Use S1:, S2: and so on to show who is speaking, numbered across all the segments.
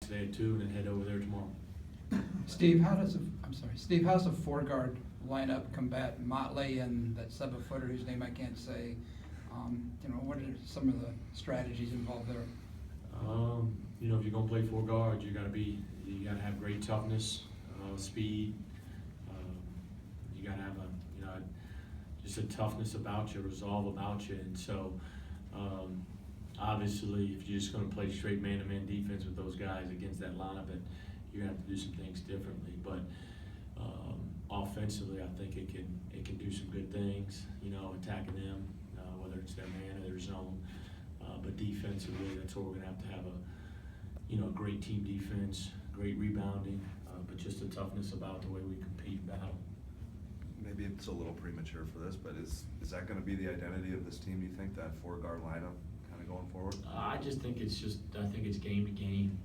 S1: today at 2 and then head over there tomorrow.
S2: Steve, how's a four-guard lineup combat Motley and that 7-footer whose name I can't say? What are some of the strategies involved there?
S1: If you're gonna play 4 guards, you gotta have great toughness, speed. You gotta have just a toughness about you, resolve about you, and so obviously, if you're just gonna play straight man-to-man defense with those guys against that lineup, you're gonna have to do some things differently. But offensively, I think it can do some good things. Attacking them, whether it's their man or their zone. But defensively, that's where we're gonna have to have a great team defense, great rebounding, but just a toughness about the way we compete and battle.
S3: Maybe it's a little premature for this, but is that going to be the identity of this team, do you think, that 4-guard lineup kind of going forward?
S1: I think it's game to game.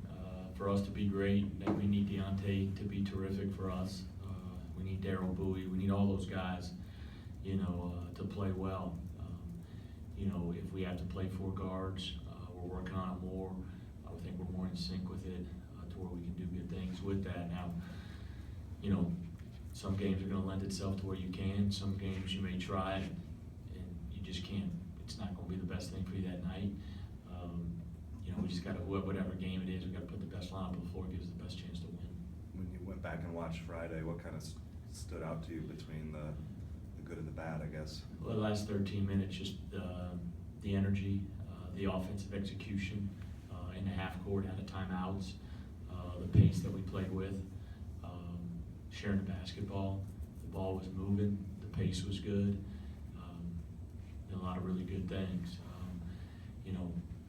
S1: For us to be great, we need Deontay to be terrific for us. We need Daryl Bowie. We need all those guys, to play well. If we have to play 4 guards, we're working on it more. I think we're more in sync with it to where we can do good things with that. Now, some games are going to lend itself to where you can. Some games you may try it and you just can't. It's not going to be the best thing for you that night. We just got to, whatever game it is, we got to put the best lineup on the floor, gives us the best chance to win.
S3: When you went back and watched Friday, what kind of stood out to you between the good and the bad, I guess?
S1: Well, the last 13 minutes, just the energy, the offensive execution in the half court, out of timeouts, the pace that we played with, sharing the basketball. The ball was moving, the pace was good, a lot of really good things.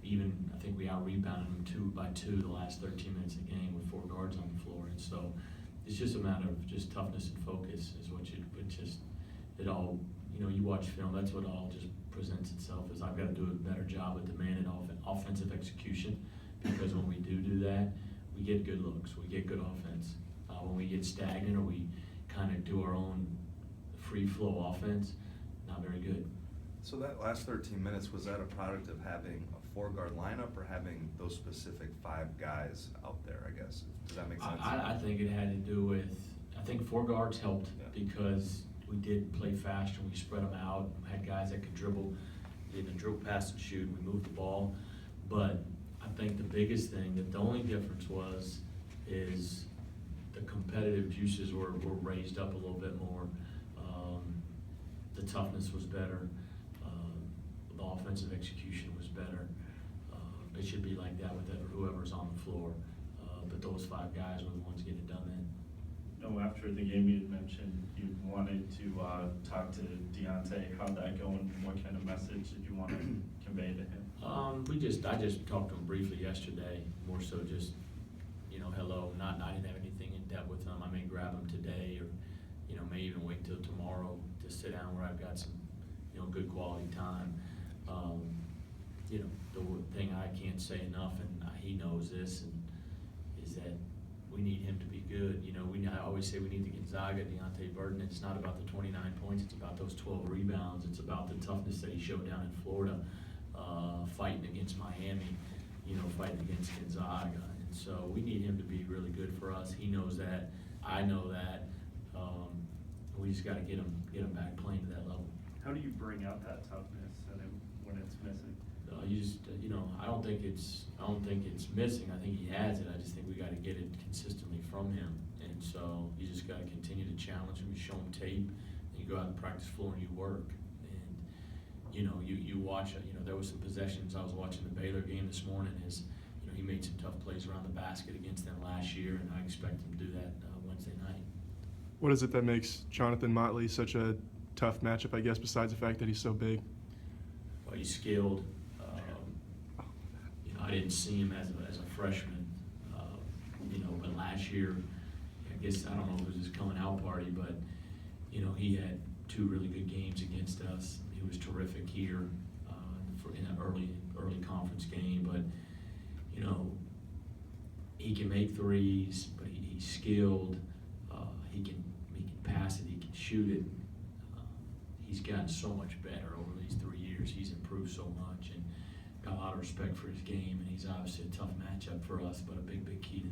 S1: Even I think we out-rebounded them 2 by 2 the last 13 minutes of the game with 4 guards on the floor, and so it's just a matter of just toughness and focus is what it all, you watch film, that's what all just presents itself, is I've got to do a better job at demanding offensive execution, because when we do that, we get good looks, we get good offense. When we get stagnant or we kind of do our own free flow offense, not very good.
S3: So that last 13 minutes, was that a product of having a 4-guard lineup or having those specific 5 guys out there, I guess? Does that make sense?
S1: I think it had to do with, I think 4 guards helped because we did play faster, we spread them out, had guys that could dribble, didn't dribble, pass and shoot, we moved the ball. But I think the biggest thing, that the only difference is the competitive juices were raised up a little bit more. The toughness was better. The offensive execution was better. It should be like that with whoever's on the floor. But those 5 guys were the ones getting it done then.
S4: After the game, you had mentioned you wanted to talk to Deontay. How'd that go, and what kind of message did you want to convey to him?
S1: I just talked to him briefly yesterday, more so just, hello. I didn't have anything in depth with him. I may grab him today, or may even wait till tomorrow to sit down where I've got some, good quality time. The thing I can't say enough, and he knows this, is that we need him to be good. I always say we need the Gonzaga, Deontay Burton. It's not about the 29 points. It's about those 12 rebounds. It's about the toughness that he showed down in Florida, fighting against Miami, fighting against Gonzaga. And so we need him to be really good for us. He knows that. I know that. We just got to get him back playing to that level.
S4: How do you bring out that toughness when it's missing?
S1: I don't think it's missing. I think he has it. I just think we got to get it consistently from him. And so you just got to continue to challenge him. You show him tape, and you go out on the practice floor and you work. And you watch. There was some possessions. I was watching the Baylor game this morning. He made some tough plays around the basket against them last year, and I expect him to do that Wednesday night.
S5: What is it that makes Jonathan Motley such a tough matchup, I guess, besides the fact that he's so big?
S1: Well, he's skilled. I didn't see him as a freshman, but last year, I guess, I don't know if it was his coming out party, but, he had 2 really good games against us. He was terrific here in an early conference game, but, he can make threes, but he's skilled. He can pass it, he can shoot it. He's gotten so much better over these 3 years. He's improved so much and got a lot of respect for his game, and he's obviously a tough matchup for us, but a big key